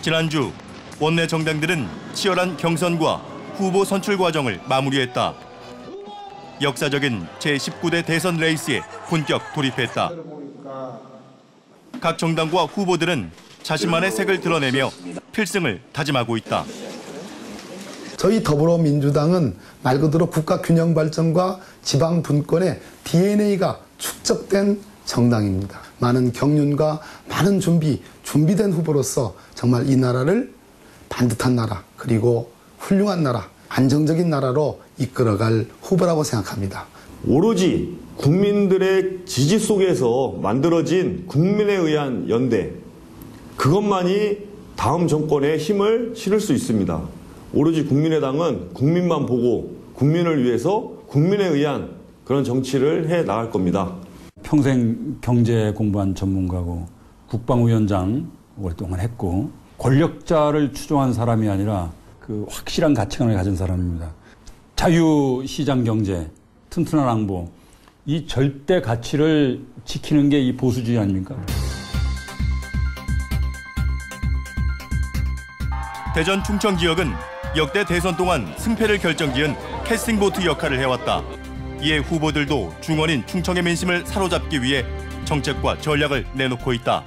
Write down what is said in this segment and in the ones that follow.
지난주 원내 정당들은 치열한 경선과 후보 선출 과정을 마무리했다. 역사적인 제19대 대선 레이스에 본격 돌입했다. 각 정당과 후보들은 자신만의 색을 드러내며 필승을 다짐하고 있다. 저희 더불어민주당은 말 그대로 국가 균형 발전과 지방 분권의 DNA가 축적된 정당입니다. 많은 경륜과 많은 준비된 후보로서 정말 이 나라를 반듯한 나라, 그리고 훌륭한 나라, 안정적인 나라로 이끌어갈 후보라고 생각합니다. 오로지 국민들의 지지 속에서 만들어진 국민에 의한 연대, 그것만이 다음 정권에 힘을 실을 수 있습니다. 오로지 국민의당은 국민만 보고 국민을 위해서 국민에 의한 그런 정치를 해 나갈 겁니다. 평생 경제 공부한 전문가고 국방위원장 오랫동안 했고 권력자를 추종한 사람이 아니라 그 확실한 가치관을 가진 사람입니다. 자유시장 경제, 튼튼한 안보, 이 절대 가치를 지키는 게 이 보수주의 아닙니까? 대전 충청 지역은 역대 대선 동안 승패를 결정지은 캐스팅보트 역할을 해왔다. 이에 후보들도 중원인 충청의 민심을 사로잡기 위해 정책과 전략을 내놓고 있다.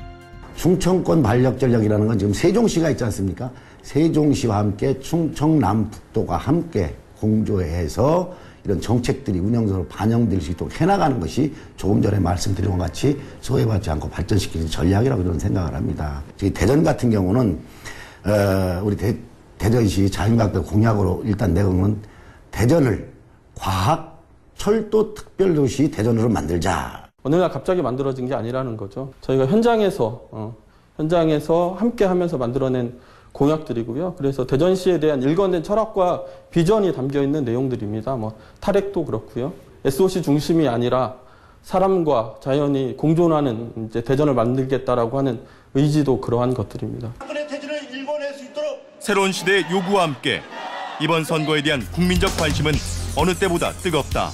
충청권 반력 전략이라는 건 지금 세종시가 있지 않습니까? 세종시와 함께 충청남북도가 함께 공조해서 이런 정책들이 운영적으로 반영될 수 있도록 해나가는 것이 조금 전에 말씀드린 것 같이 소외받지 않고 발전시키는 전략이라고 저는 생각을 합니다. 저희 대전 같은 경우는 우리 대전시 자유한국당 공약으로 일단 내놓은 대전을 과학 철도 특별도시 대전으로 만들자. 어느 날 갑자기 만들어진 게 아니라는 거죠. 저희가 현장에서 함께 하면서 만들어낸 공약들이고요. 그래서 대전시에 대한 일관된 철학과 비전이 담겨 있는 내용들입니다. 탈핵도 그렇고요. SOC 중심이 아니라 사람과 자연이 공존하는 이제 대전을 만들겠다라고 하는 의지도 그러한 것들입니다. 새로운 시대의 요구와 함께 이번 선거에 대한 국민적 관심은 어느 때보다 뜨겁다.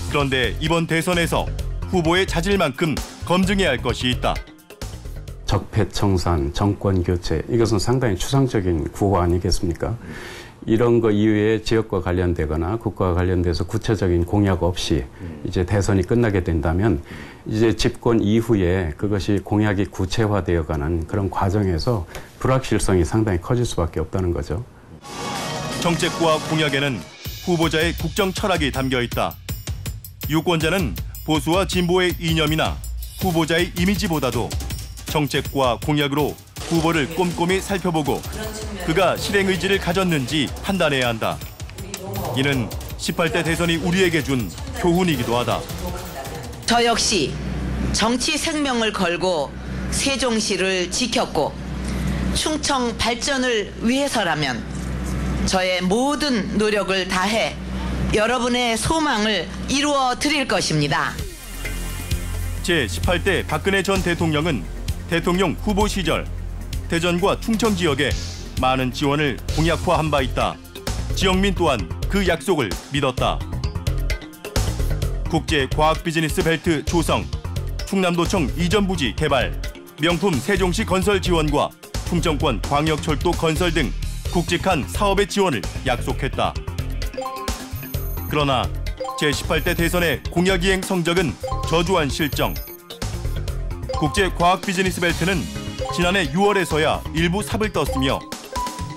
그런데 이번 대선에서 후보의 자질만큼 검증해야 할 것이 있다. 적폐청산, 정권교체, 이것은 상당히 추상적인 구호 아니겠습니까? 이런 거 이외에 지역과 관련되거나 국가와 관련돼서 구체적인 공약 없이 이제 대선이 끝나게 된다면 이제 집권 이후에 그것이 공약이 구체화되어가는 그런 과정에서 불확실성이 상당히 커질 수밖에 없다는 거죠. 정책과 공약에는 후보자의 국정 철학이 담겨 있다. 유권자는 보수와 진보의 이념이나 후보자의 이미지보다도 정책과 공약으로 후보를 꼼꼼히 살펴보고 그가 실행 의지를 가졌는지 판단해야 한다. 이는 18대 대선이 우리에게 준 교훈이기도 하다. 저 역시 정치 생명을 걸고 세종시를 지켰고 충청 발전을 위해서라면 저의 모든 노력을 다해 여러분의 소망을 이루어 드릴 것입니다. 제18대 박근혜 전 대통령은 대통령 후보 시절 대전과 충청 지역에 많은 지원을 공약화한 바 있다. 지역민 또한 그 약속을 믿었다. 국제과학비즈니스 벨트 조성, 충남도청 이전부지 개발, 명품 세종시 건설 지원과 충청권 광역철도 건설 등 굵직한 사업의 지원을 약속했다. 그러나 제18대 대선의 공약 이행 성적은 저조한 실정. 국제과학비즈니스 벨트는 지난해 6월에서야 일부 삽을 떴으며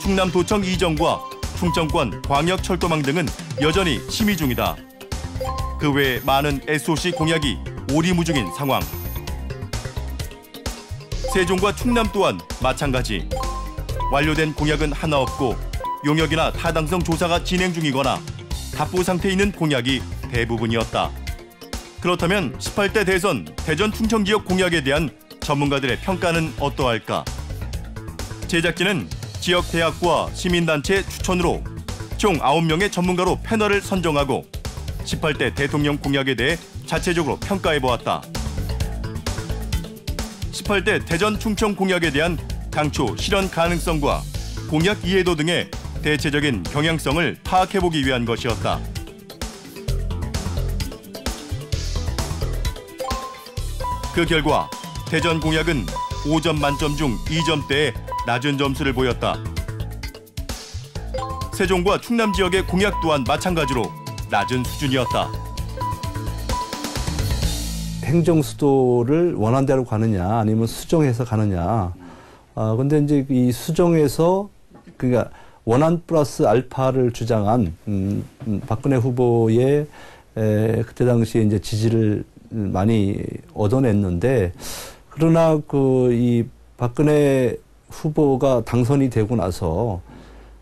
충남도청 이전과 충청권 광역철도망 등은 여전히 심의 중이다. 그 외에 많은 SOC 공약이 오리무중인 상황. 세종과 충남 또한 마찬가지. 완료된 공약은 하나 없고 용역이나 타당성 조사가 진행 중이거나 답보 상태에 있는 공약이 대부분이었다. 그렇다면 18대 대선 대전 충청 지역 공약에 대한 전문가들의 평가는 어떠할까? 제작진은 지역 대학과 시민단체 추천으로 총 9명의 전문가로 패널을 선정하고 18대 대통령 공약에 대해 자체적으로 평가해보았다. 18대 대전 충청 공약에 대한 당초 실현 가능성과 공약 이해도 등의 대체적인 경향성을 파악해보기 위한 것이었다. 그 결과 대전 공약은 5점 만점 중 2점대의 낮은 점수를 보였다. 세종과 충남 지역의 공약 또한 마찬가지로 낮은 수준이었다. 행정 수도를 원한대로 가느냐 아니면 수정해서 가느냐. 근데 이제 이 수정해서 그러니까 원안 플러스 알파를 주장한 박근혜 후보의 그때 당시에 이제 지지를 많이 얻어냈는데, 그러나 이 박근혜 후보가 당선이 되고 나서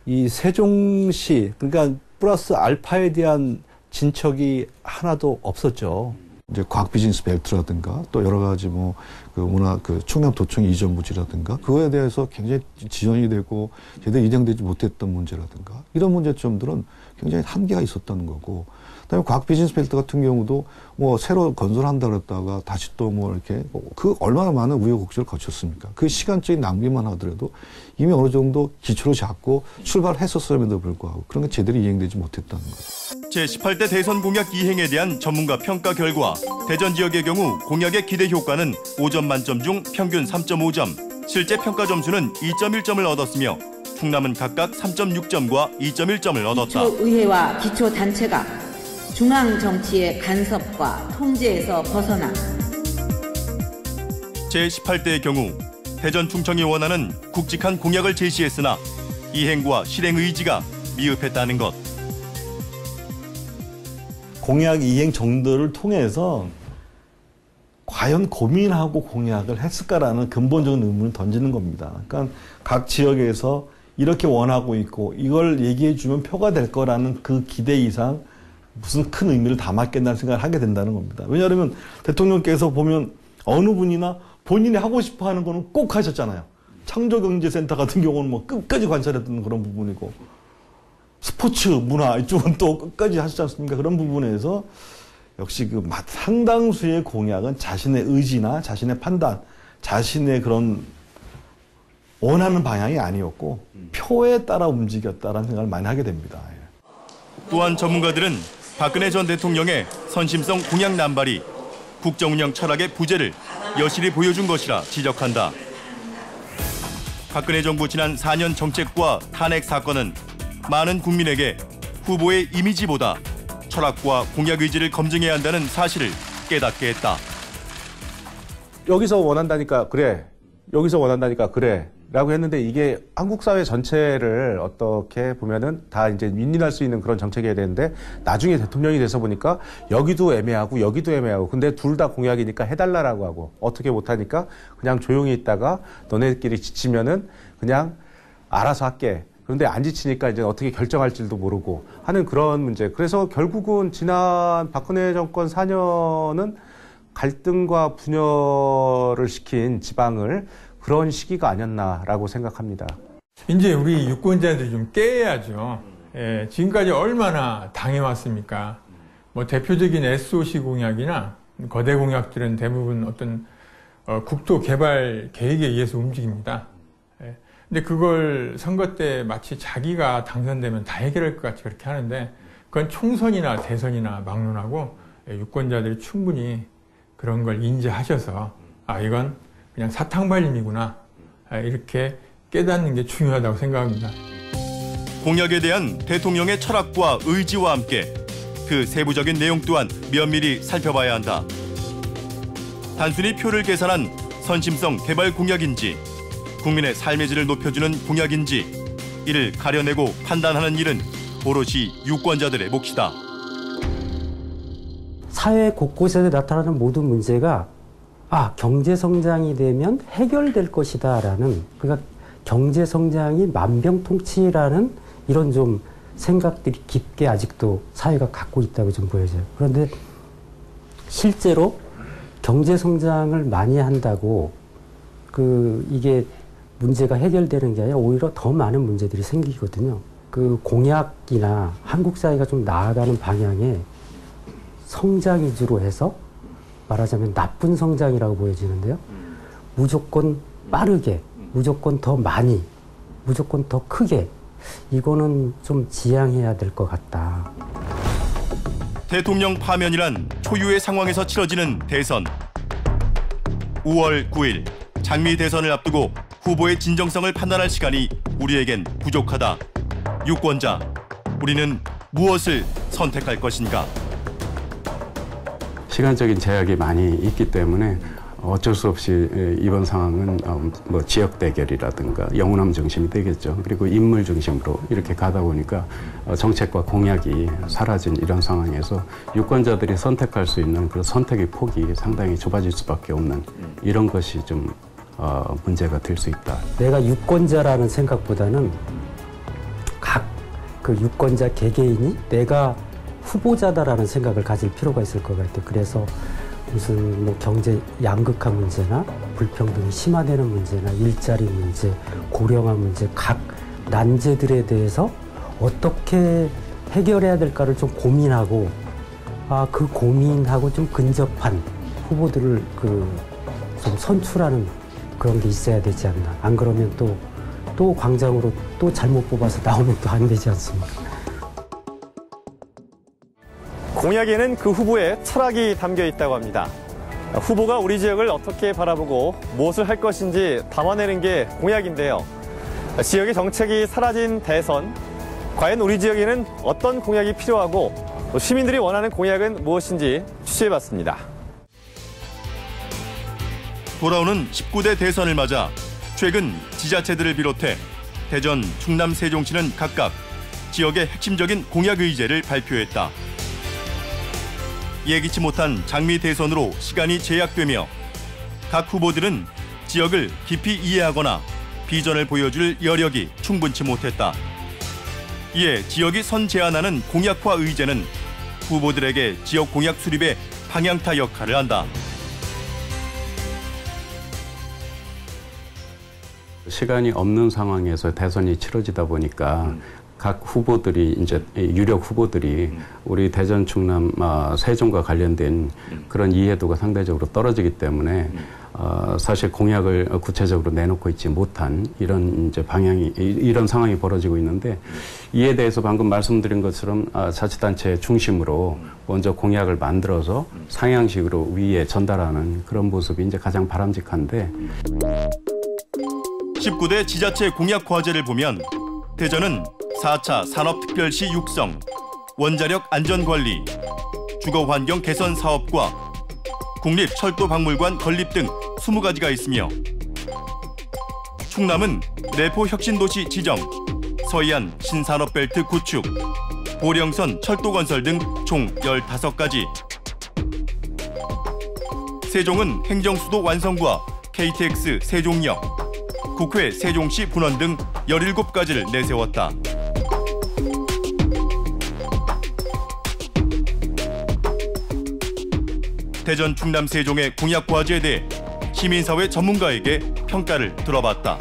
이 세종시 그러니까 플러스 알파에 대한 진척이 하나도 없었죠. 이제 과학 비즈니스 벨트라든가 또 여러 가지 충남도청 이전 부지라든가 그거에 대해서 굉장히 지연이 되고 제대로 인정되지 못했던 문제라든가 이런 문제점들은 굉장히 한계가 있었다는 거고, 그다음에 과학 비즈니스 벨트 같은 경우도 새로 건설한다 그랬다가 다시 또 이렇게 그 얼마나 많은 우여곡절을 거쳤습니까? 그 시간적인 낭비만 하더라도 이미 어느 정도 기초를 잡고 출발했었음에도 불구하고 그런 게 제대로 이행되지 못했다는 거죠. 제18대 대선 공약 이행에 대한 전문가 평가 결과 대전 지역의 경우 공약의 기대 효과는 5점 만점 중 평균 3.5점, 실제 평가 점수는 2.1점을 얻었으며 충남은 각각 3.6점과 2.1점을 얻었다. 기초의회와 기초단체가 중앙 정치의 간섭과 통제에서 벗어나 제18대의 경우 대전 충청이 원하는 굵직한 공약을 제시했으나 이행과 실행 의지가 미흡했다는 것. 공약 이행 정도를 통해서 과연 고민하고 공약을 했을까라는 근본적인 의문을 던지는 겁니다. 그러니까 각 지역에서 이렇게 원하고 있고 이걸 얘기해 주면 표가 될 거라는 그 기대 이상 무슨 큰 의미를 담았겠다는 생각을 하게 된다는 겁니다. 왜냐하면 대통령께서 보면 어느 분이나 본인이 하고 싶어 하는 거는 꼭 하셨잖아요. 창조경제센터 같은 경우는 끝까지 관찰했던 그런 부분이고, 스포츠, 문화 이쪽은 또 끝까지 하시지 않습니까? 그런 부분에서 역시 상당수의 공약은 자신의 의지나 자신의 판단, 자신의 그런 원하는 방향이 아니었고 표에 따라 움직였다라는 생각을 많이 하게 됩니다. 또한 전문가들은 박근혜 전 대통령의 선심성 공약 남발이 국정운영 철학의 부재를 여실히 보여준 것이라 지적한다. 박근혜 정부 지난 4년 정책과 탄핵 사건은 많은 국민에게 후보의 이미지보다 철학과 공약 의지를 검증해야 한다는 사실을 깨닫게 했다. 여기서 원한다니까 그래, 여기서 원한다니까 그래 라고 했는데 이게 한국 사회 전체를 어떻게 보면은 다 이제 윈윈할 수 있는 그런 정책이어야 되는데 나중에 대통령이 돼서 보니까 여기도 애매하고 여기도 애매하고 근데 둘 다 공약이니까 해달라라고 하고 어떻게 못하니까 그냥 조용히 있다가 너네끼리 지치면은 그냥 알아서 할게. 그런데 안 지치니까 이제 어떻게 결정할지도 모르고 하는 그런 문제. 그래서 결국은 지난 박근혜 정권 4년은 갈등과 분열을 시킨 지방을 그런 시기가 아니었나라고 생각합니다. 이제 우리 유권자들이 좀 깨야죠. 지금까지 얼마나 당해왔습니까? 대표적인 SOC 공약이나 거대 공약들은 대부분 어떤 국토 개발 계획에 의해서 움직입니다. 근데 그걸 선거 때 마치 자기가 당선되면 다 해결할 것 같이 그렇게 하는데 그건 총선이나 대선이나 막론하고 유권자들이 충분히 그런 걸 인지하셔서 이건 그냥 사탕발림이구나 이렇게 깨닫는 게 중요하다고 생각합니다. 공약에 대한 대통령의 철학과 의지와 함께 그 세부적인 내용 또한 면밀히 살펴봐야 한다. 단순히 표를 계산한 선심성 개발 공약인지 국민의 삶의 질을 높여주는 공약인지 이를 가려내고 판단하는 일은 오롯이 유권자들의 몫이다. 사회 곳곳에서 나타나는 모든 문제가 경제성장이 되면 해결될 것이다라는, 그러니까 경제성장이 만병통치라는 이런 좀 생각들이 깊게 아직도 사회가 갖고 있다고 좀 보여져요. 그런데 실제로 경제성장을 많이 한다고 이게 문제가 해결되는 게 아니라 오히려 더 많은 문제들이 생기거든요. 그 공약이나 한국 사회가 좀 나아가는 방향에 성장 위주로 해서 말하자면 나쁜 성장이라고 보여지는데요. 무조건 빠르게, 무조건 더 많이, 무조건 더 크게, 이거는 좀 지양해야 될 것 같다. 대통령 파면이란 초유의 상황에서 치러지는 대선. 5월 9일 장미 대선을 앞두고 후보의 진정성을 판단할 시간이 우리에겐 부족하다. 유권자, 우리는 무엇을 선택할 것인가? 시간적인 제약이 많이 있기 때문에 어쩔 수 없이 이번 상황은 뭐 지역 대결이라든가 영호남 중심이 되겠죠. 그리고 인물 중심으로 이렇게 가다 보니까 정책과 공약이 사라진 이런 상황에서 유권자들이 선택할 수 있는 그 선택의 폭이 상당히 좁아질 수밖에 없는 이런 것이 좀 문제가 될 수 있다. 내가 유권자라는 생각보다는 각 그 유권자 개개인이 내가 후보자다라는 생각을 가질 필요가 있을 것 같아요. 그래서 무슨 뭐 경제 양극화 문제나 불평등이 심화되는 문제나 일자리 문제, 고령화 문제, 각 난제들에 대해서 어떻게 해결해야 될까를 좀 고민하고 그 고민하고 좀 근접한 후보들을 좀 선출하는 그런 게 있어야 되지 않나. 안 그러면 또 광장으로 또 잘못 뽑아서 나오면 또 안 되지 않습니까? 공약에는 그 후보의 철학이 담겨 있다고 합니다. 후보가 우리 지역을 어떻게 바라보고 무엇을 할 것인지 담아내는 게 공약인데요. 지역의 정책이 사라진 대선, 과연 우리 지역에는 어떤 공약이 필요하고 시민들이 원하는 공약은 무엇인지 취재해봤습니다. 돌아오는 19대 대선을 맞아 최근 지자체들을 비롯해 대전, 충남, 세종시는 각각 지역의 핵심적인 공약 의제를 발표했다. 예기치 못한 장미 대선으로 시간이 제약되며 각 후보들은 지역을 깊이 이해하거나 비전을 보여줄 여력이 충분치 못했다. 이에 지역이 선 제안하는 공약화 의제는 후보들에게 지역 공약 수립의 방향타 역할을 한다. 시간이 없는 상황에서 대선이 치러지다 보니까 각 후보들이 이제 유력 후보들이 우리 대전, 충남, 세종과 관련된 그런 이해도가 상대적으로 떨어지기 때문에 사실 공약을 구체적으로 내놓고 있지 못한 이런 이제 이런 상황이 벌어지고 있는데 이에 대해서 방금 말씀드린 것처럼 자치단체 중심으로 먼저 공약을 만들어서 상향식으로 위에 전달하는 그런 모습이 이제 가장 바람직한데 19대 지자체 공약 과제를 보면 대전은 4차 산업특별시 육성, 원자력 안전관리, 주거환경 개선 사업과 국립철도박물관 건립 등 20가지가 있으며 충남은 내포 혁신도시 지정, 서해안 신산업벨트 구축, 보령선 철도건설 등 총 15가지. 세종은 행정수도 완성과 KTX 세종역, 국회 세종시 분원 등 17가지를 내세웠다. 대전, 충남, 세종의 공약 과제에 대해 시민사회 전문가에게 평가를 들어봤다.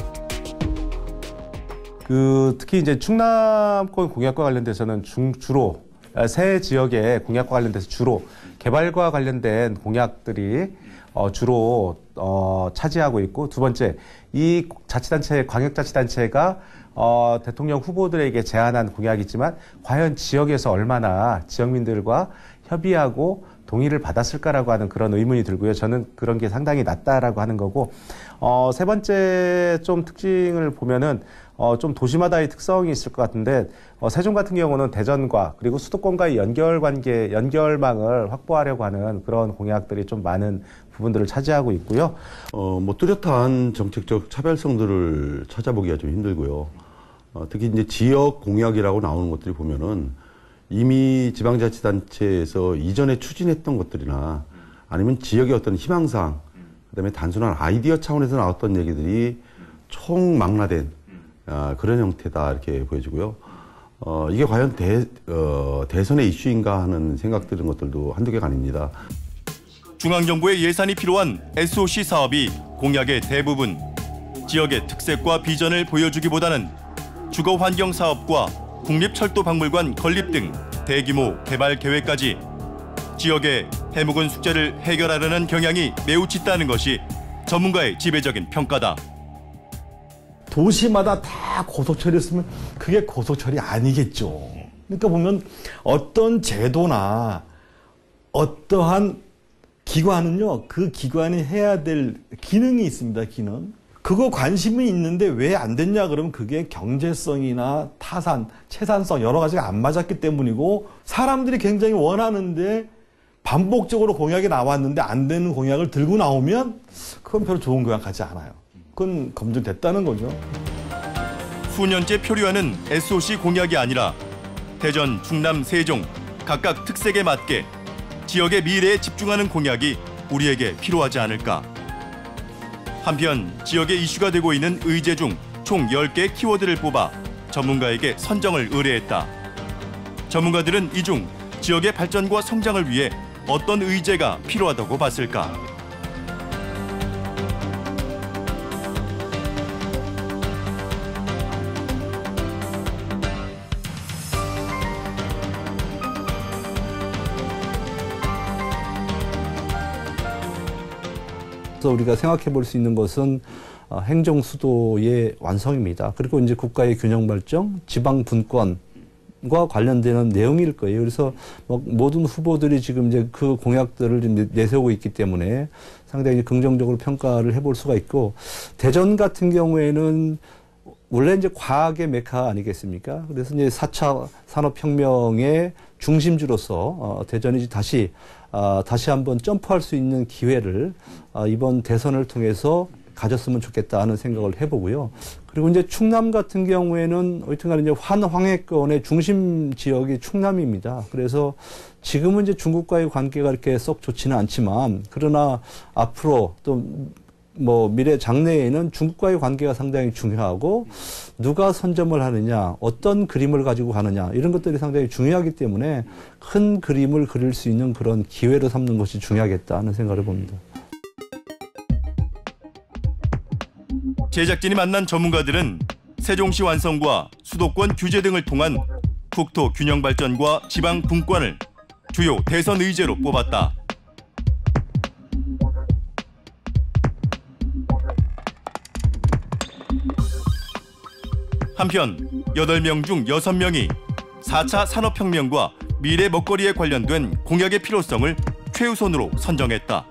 특히 이제 충남권 공약과 관련돼서는 주로 세 지역의 공약과 관련돼서 주로 개발과 관련된 공약들이 주로 차지하고 있고, 두 번째, 이 자치단체, 광역자치단체가 대통령 후보들에게 제안한 공약이지만 과연 지역에서 얼마나 지역민들과 협의하고 동의를 받았을까라고 하는 그런 의문이 들고요. 저는 그런 게 상당히 낮다라고 하는 거고, 세 번째 좀 특징을 보면은 좀 도시마다의 특성이 있을 것 같은데, 세종 같은 경우는 대전과 그리고 수도권과의 연결망을 확보하려고 하는 그런 공약들이 좀 많은 부분들을 차지하고 있고요. 뭐 뚜렷한 정책적 차별성들을 찾아보기가 좀 힘들고요. 특히 이제 지역 공약이라고 나오는 것들이 보면은 이미 지방자치단체에서 이전에 추진했던 것들이나 아니면 지역의 어떤 희망사항, 그다음에 단순한 아이디어 차원에서 나왔던 얘기들이 총망라된 그런 형태다 이렇게 보여지고요. 이게 과연 대선의 이슈인가 하는 생각 드는 것들도 한두 개가 아닙니다. 중앙정부의 예산이 필요한 SOC 사업이 공약의 대부분, 지역의 특색과 비전을 보여주기보다는 주거환경 사업과 국립철도박물관 건립 등 대규모 개발 계획까지 지역의 해묵은 숙제를 해결하려는 경향이 매우 짙다는 것이 전문가의 지배적인 평가다. 도시마다 다 고속철이었으면 그게 고속철이 아니겠죠. 그러니까 보면 어떤 제도나 어떠한 기관은요, 그 기관이 해야 될 기능이 있습니다, 기능. 그거 관심이 있는데 왜 안 됐냐 그러면 그게 경제성이나 타산, 채산성 여러 가지가 안 맞았기 때문이고 사람들이 굉장히 원하는데 반복적으로 공약이 나왔는데 안 되는 공약을 들고 나오면 그건 별로 좋은 공약 같지 않아요. 그건 검증됐다는 거죠. 수년째 표류하는 SOC 공약이 아니라 대전, 충남, 세종 각각 특색에 맞게 지역의 미래에 집중하는 공약이 우리에게 필요하지 않을까. 한편 지역에 이슈가 되고 있는 의제 중 총 10개의 키워드를 뽑아 전문가에게 선정을 의뢰했다. 전문가들은 이 중 지역의 발전과 성장을 위해 어떤 의제가 필요하다고 봤을까? 그래서 우리가 생각해 볼 수 있는 것은 행정 수도의 완성입니다. 그리고 이제 국가의 균형 발전, 지방 분권과 관련되는 내용일 거예요. 그래서 모든 후보들이 지금 이제 그 공약들을 내세우고 있기 때문에 상당히 긍정적으로 평가를 해볼 수가 있고, 대전 같은 경우에는 원래 이제 과학의 메카 아니겠습니까? 그래서 이제 4차 산업혁명의 중심지로서 대전이 다시 한번 점프할 수 있는 기회를 이번 대선을 통해서 가졌으면 좋겠다 하는 생각을 해보고요. 그리고 이제 충남 같은 경우에는 어쨌든 이제 환황해권의 중심 지역이 충남입니다. 그래서 지금은 이제 중국과의 관계가 이렇게 썩 좋지는 않지만, 그러나 앞으로 또 미래 장래에는 중국과의 관계가 상당히 중요하고, 누가 선점을 하느냐, 어떤 그림을 가지고 가느냐, 이런 것들이 상당히 중요하기 때문에 큰 그림을 그릴 수 있는 그런 기회로 삼는 것이 중요하겠다 하는 생각을 봅니다. 제작진이 만난 전문가들은 세종시 완성과 수도권 규제 등을 통한 국토 균형 발전과 지방 분권을 주요 대선 의제로 뽑았다. 한편 8명 중 6명이 4차 산업혁명과 미래 먹거리에 관련된 공약의 필요성을 최우선으로 선정했다.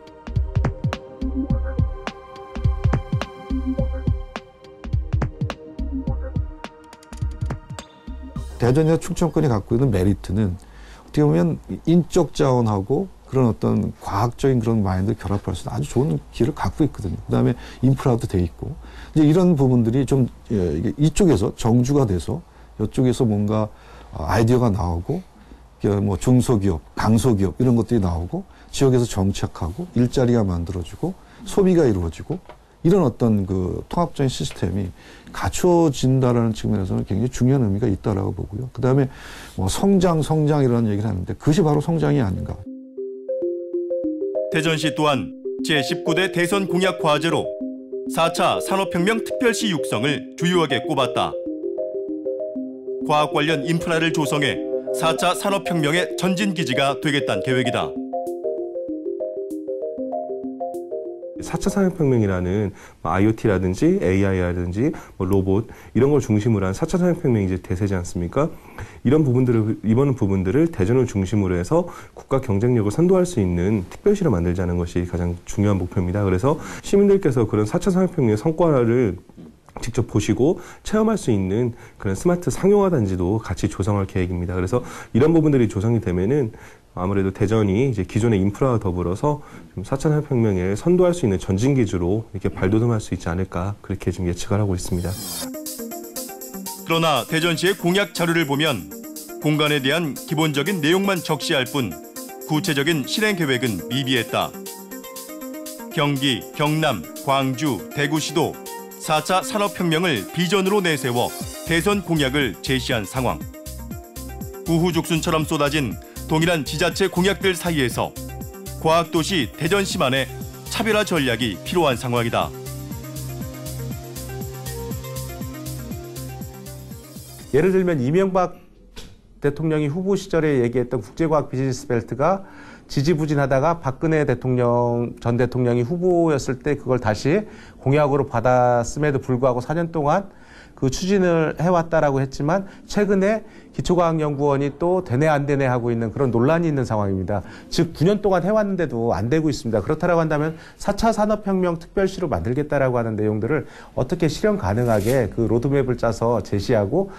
대전이나 충청권이 갖고 있는 메리트는 어떻게 보면 인적 자원하고 그런 어떤 과학적인 그런 마인드를 결합할 수 있는 아주 좋은 기회를 갖고 있거든요. 그다음에 인프라도 돼 있고, 이제 이런 부분들이 좀 이쪽에서 정주가 돼서 이쪽에서 뭔가 아이디어가 나오고, 뭐 중소기업, 강소기업 이런 것들이 나오고, 지역에서 정착하고 일자리가 만들어지고 소비가 이루어지고, 이런 어떤 그 통합적인 시스템이 갖춰진다라는 측면에서는 굉장히 중요한 의미가 있다라고 보고요. 그다음에 뭐 성장이라는 얘기를 하는데 그것이 바로 성장이 아닌가. 대전시 또한 제19대 대선 공약 과제로 4차 산업혁명 특별시 육성을 주요하게 꼽았다. 과학 관련 인프라를 조성해 4차 산업혁명의 전진기지가 되겠다는 계획이다. 4차 산업혁명이라는 IoT라든지 AI라든지 로봇 이런 걸 중심으로 한 4차 산업혁명이 이제 대세지 않습니까? 이번 부분들을 대전을 중심으로 해서 국가 경쟁력을 선도할 수 있는 특별시를 만들자는 것이 가장 중요한 목표입니다. 그래서 시민들께서 그런 4차 산업혁명의 성과를 직접 보시고 체험할 수 있는 그런 스마트 상용화 단지도 같이 조성할 계획입니다. 그래서 이런 부분들이 조성이 되면은 아무래도 대전이 이제 기존의 인프라와 더불어서 4차 산업혁명을 선도할 수 있는 전진기지로 이렇게 발돋움할 수 있지 않을까, 그렇게 지금 예측을 하고 있습니다. 그러나 대전시의 공약 자료를 보면 공간에 대한 기본적인 내용만 적시할 뿐 구체적인 실행 계획은 미비했다. 경기, 경남, 광주, 대구시도 4차 산업혁명을 비전으로 내세워 대선 공약을 제시한 상황. 우후죽순처럼 쏟아진 동일한 지자체 공약들 사이에서 과학도시 대전시만의 차별화 전략이 필요한 상황이다. 예를 들면 이명박 대통령이 후보 시절에 얘기했던 국제과학 비즈니스 벨트가 지지부진하다가 박근혜 전 대통령이 후보였을 때 그걸 다시 공약으로 받았음에도 불구하고 4년 동안 그 추진을 해왔다라고 했지만 최근에 기초과학연구원이 또 되네 안 되네 하고 있는 그런 논란이 있는 상황입니다. 즉 9년 동안 해왔는데도 안 되고 있습니다. 그렇다라고 한다면 4차 산업혁명 특별시로 만들겠다라고 하는 내용들을 어떻게 실현 가능하게 그 로드맵을 짜서 제시하고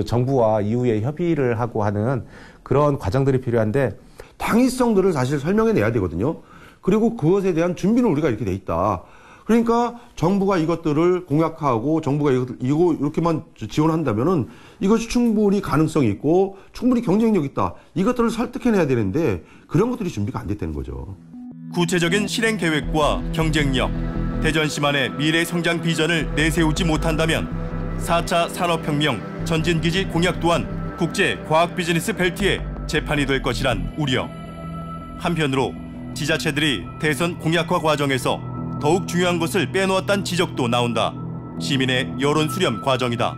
정부와 이후에 협의를 하고 하는 그런 과정들이 필요한데 당위성들을 사실 설명해내야 되거든요. 그리고 그것에 대한 준비는 우리가 이렇게 돼 있다. 그러니까 정부가 이것들을 공약하고 정부가 이거 이렇게만 지원한다면은 이것이 충분히 가능성이 있고 충분히 경쟁력 있다. 이것들을 설득해내야 되는데 그런 것들이 준비가 안 됐다는 거죠. 구체적인 실행 계획과 경쟁력, 대전시만의 미래 성장 비전을 내세우지 못한다면 4차 산업혁명 전진기지 공약 또한 국제 과학 비즈니스 벨트의 재판이 될 것이란 우려. 한편으로 지자체들이 대선 공약화 과정에서 더욱 중요한 것을 빼놓았다는 지적도 나온다. 시민의 여론 수렴 과정이다.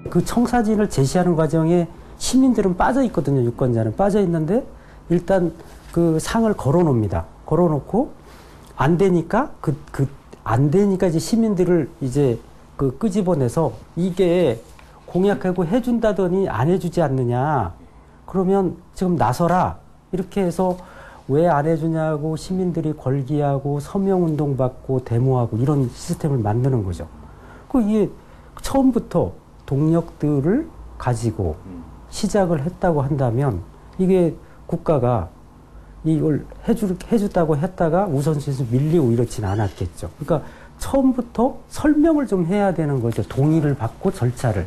그 청사진을 제시하는 과정에 시민들은 빠져 있거든요. 유권자는 빠져 있는데 일단 그 상을 걸어놓습니다. 걸어놓고 안 되니까 안 되니까 이제 시민들을 이제 그 끄집어내서 이게 공약하고 해준다더니 안 해주지 않느냐. 그러면 지금 나서라. 이렇게 해서 왜 안 해주냐고 시민들이 걸기하고 서명운동 받고 데모하고 이런 시스템을 만드는 거죠. 이게 처음부터 동력들을 가지고 시작을 했다고 한다면 이게 국가가 이걸 해주다고 했다가 우선순위에서 밀리고 이렇지는 않았겠죠. 그러니까 처음부터 설명을 좀 해야 되는 거죠. 동의를 받고 절차를.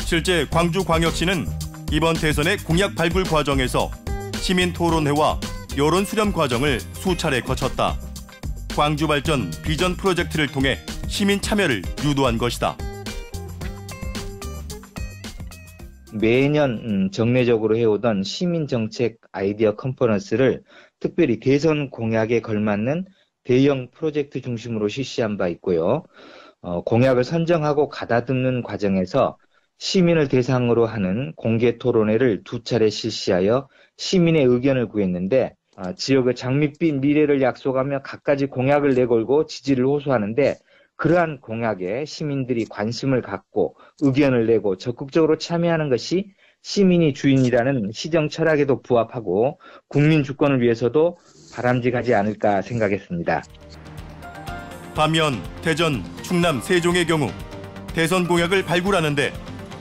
실제 광주광역시는 이번 대선의 공약 발굴 과정에서 시민 토론회와 여론 수렴 과정을 수차례 거쳤다. 광주 발전 비전 프로젝트를 통해 시민 참여를 유도한 것이다. 매년 정례적으로 해오던 시민정책 아이디어 컨퍼런스를 특별히 대선 공약에 걸맞는 대형 프로젝트 중심으로 실시한 바 있고요. 공약을 선정하고 가다듬는 과정에서 시민을 대상으로 하는 공개 토론회를 2차례 실시하여 시민의 의견을 구했는데 지역의 장밋빛 미래를 약속하며 갖가지 공약을 내걸고 지지를 호소하는데 그러한 공약에 시민들이 관심을 갖고 의견을 내고 적극적으로 참여하는 것이 시민이 주인이라는 시정 철학에도 부합하고 국민 주권을 위해서도 바람직하지 않을까 생각했습니다. 반면 대전, 충남, 세종의 경우 대선 공약을 발굴하는데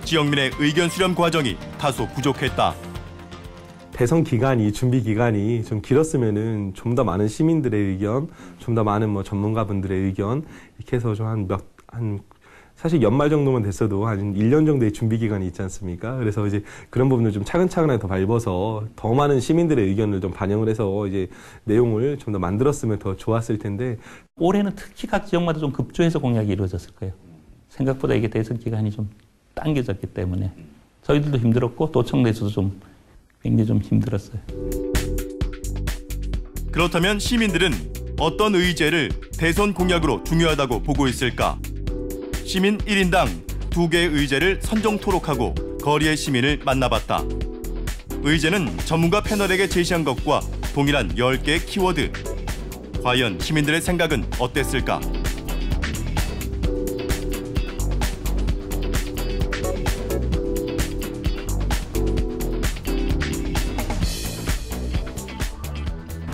지역민의 의견 수렴 과정이 다소 부족했다. 대선 기간이, 준비 기간이 좀 길었으면은 좀 더 많은 시민들의 의견, 좀 더 많은 전문가분들의 의견, 이렇게 해서 좀 사실 연말 정도만 됐어도 한 1년 정도의 준비 기간이 있지 않습니까? 그래서 이제 그런 부분을 좀 차근차근하게 더 밟아서 더 많은 시민들의 의견을 좀 반영을 해서 이제 내용을 좀 더 만들었으면 더 좋았을 텐데. 올해는 특히 각 지역마다 좀 급조해서 공약이 이루어졌을 거예요. 생각보다 이게 대선 기간이 좀 당겨졌기 때문에 저희들도 힘들었고 도청 내에서도 좀 굉장히 좀 힘들었어요. 그렇다면 시민들은 어떤 의제를 대선 공약으로 중요하다고 보고 있을까? 시민 1인당 2개의 의제를 선정 토록하고 거리의 시민을 만나봤다. 의제는 전문가 패널에게 제시한 것과 동일한 10개의 키워드. 과연 시민들의 생각은 어땠을까?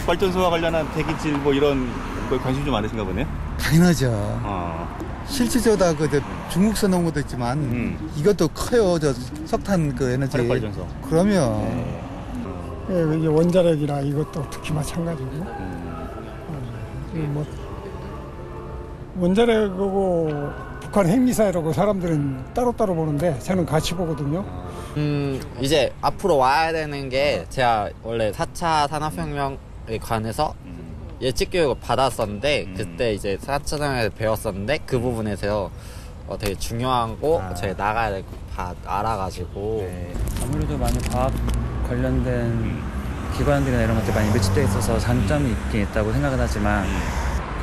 발전소와 관련한 대기질 뭐 이런 거에 관심이 좀 많으신가 보네요. 당연하죠. 실질적으로 중국서 나온 것도 있지만 이것도 커요. 저 석탄 그 에너지. 발전소. 그러면 이게 원자력이나 이것도 특히 마찬가지고. 뭐 원자력하고 북한 핵미사일하고 사람들은 따로따로 보는데 저는 같이 보거든요. 이제 앞으로 와야 되는 게 제가 원래 4차 산업혁명에 관해서 예측 교육을 받았었는데 그때 이제 4차 산업혁명에서 배웠었는데 그 부분에서 되게 중요하고 제가 나가야 될 거 알아가지고 아무래도 많이 과학 관련된 기관들이나 이런 것들이 많이 밀집되어 있어서 장점이 있긴 있다고 생각은 하지만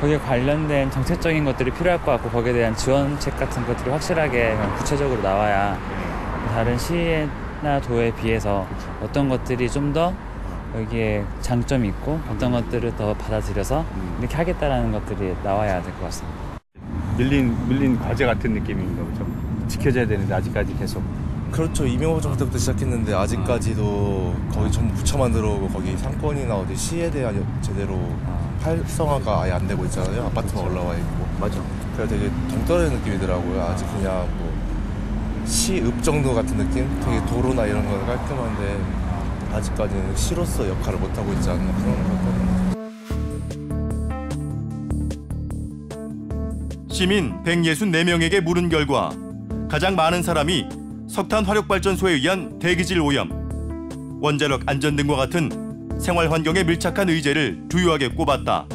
거기에 관련된 정책적인 것들이 필요할 것 같고 거기에 대한 지원책 같은 것들이 확실하게 구체적으로 나와야 다른 시나 도에 비해서 어떤 것들이 좀 더 여기에 장점이 있고 어떤 것들을 더 받아들여서 이렇게 하겠다라는 것들이 나와야 될 것 같습니다. 밀린 과제 같은 느낌인가 보죠. 지켜져야 되는데 아직까지 계속. 그렇죠. 이명박 정부 때부터 시작했는데 아직까지도 거기 전부 부처만 들어오고 거기 상권이나 어디 시에 대한 제대로 활성화가 아예 안 되고 있잖아요. 아파트만 올라와 있고. 맞아. 그래서 되게 동떨어진 느낌이더라고요. 아직 그냥 뭐 시읍 정도 같은 느낌? 되게 도로나 이런 건 깔끔한데 아직까지는 시로서 역할을 못하고 있지 않나 그런 것 같거든요. 시민 164명에게 물은 결과 가장 많은 사람이 석탄 화력발전소에 의한 대기질 오염, 원자력 안전 등과 같은 생활 환경에 밀착한 의제를 주요하게 꼽았다.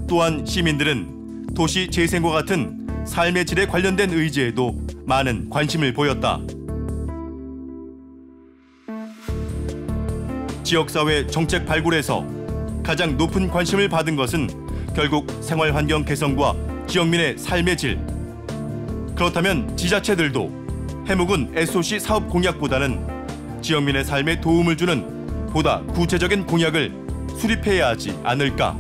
또한 시민들은 도시 재생과 같은 삶의 질에 관련된 의제에도 많은 관심을 보였다. 지역사회 정책 발굴에서 가장 높은 관심을 받은 것은 결국 생활 환경 개선과 지역민의 삶의 질. 그렇다면 지자체들도 해묵은 SOC 사업 공약보다는 지역민의 삶에 도움을 주는 보다 구체적인 공약을 수립해야 하지 않을까.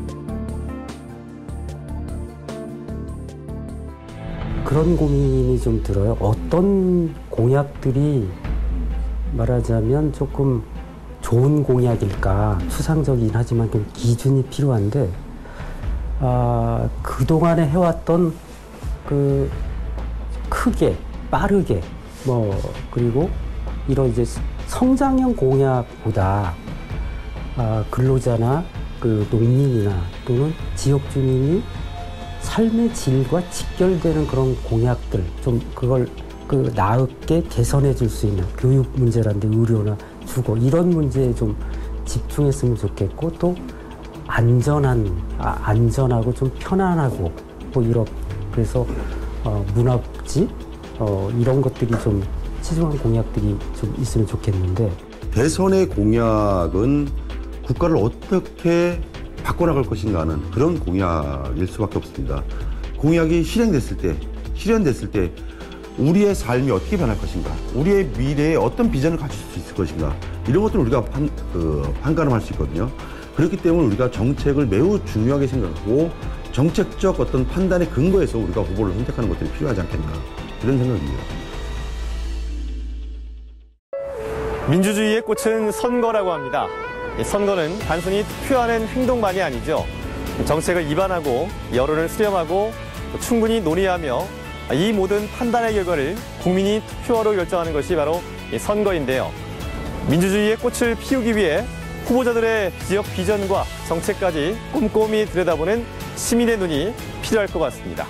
그런 고민이 좀 들어요. 어떤 공약들이 말하자면 조금 좋은 공약일까. 추상적이긴 하지만 좀 기준이 필요한데 그동안에 해왔던 그 크게 빠르게 그리고 이런 이제 성장형 공약보다 근로자나 그 농민이나 또는 지역 주민이 삶의 질과 직결되는 그런 공약들 좀 그걸 나으게 개선해 줄 수 있는 교육 문제라든지 의료나 주거 이런 문제에 좀 집중했으면 좋겠고 또 안전하고 좀 편안하고 그래서 문화복지 이런 것들이 좀 치중한 공약들이 좀 있으면 좋겠는데 대선의 공약은 국가를 어떻게 바꿔나갈 것인가 하는 그런 공약일 수밖에 없습니다. 공약이 실현됐을 때 우리의 삶이 어떻게 변할 것인가, 우리의 미래에 어떤 비전을 가질 수 있을 것인가 이런 것들을 우리가 판가름할 수 있거든요. 그렇기 때문에 우리가 정책을 매우 중요하게 생각하고 정책적 어떤 판단의 근거에서 우리가 후보를 선택하는 것들이 필요하지 않겠나 이런 생각입니다. 민주주의의 꽃은 선거라고 합니다. 선거는 단순히 투표하는 행동만이 아니죠. 정책을 입안하고 여론을 수렴하고 충분히 논의하며 이 모든 판단의 결과를 국민이 투표로 결정하는 것이 바로 선거인데요. 민주주의의 꽃을 피우기 위해 후보자들의 지역 비전과 정책까지 꼼꼼히 들여다보는 시민의 눈이 필요할 것 같습니다.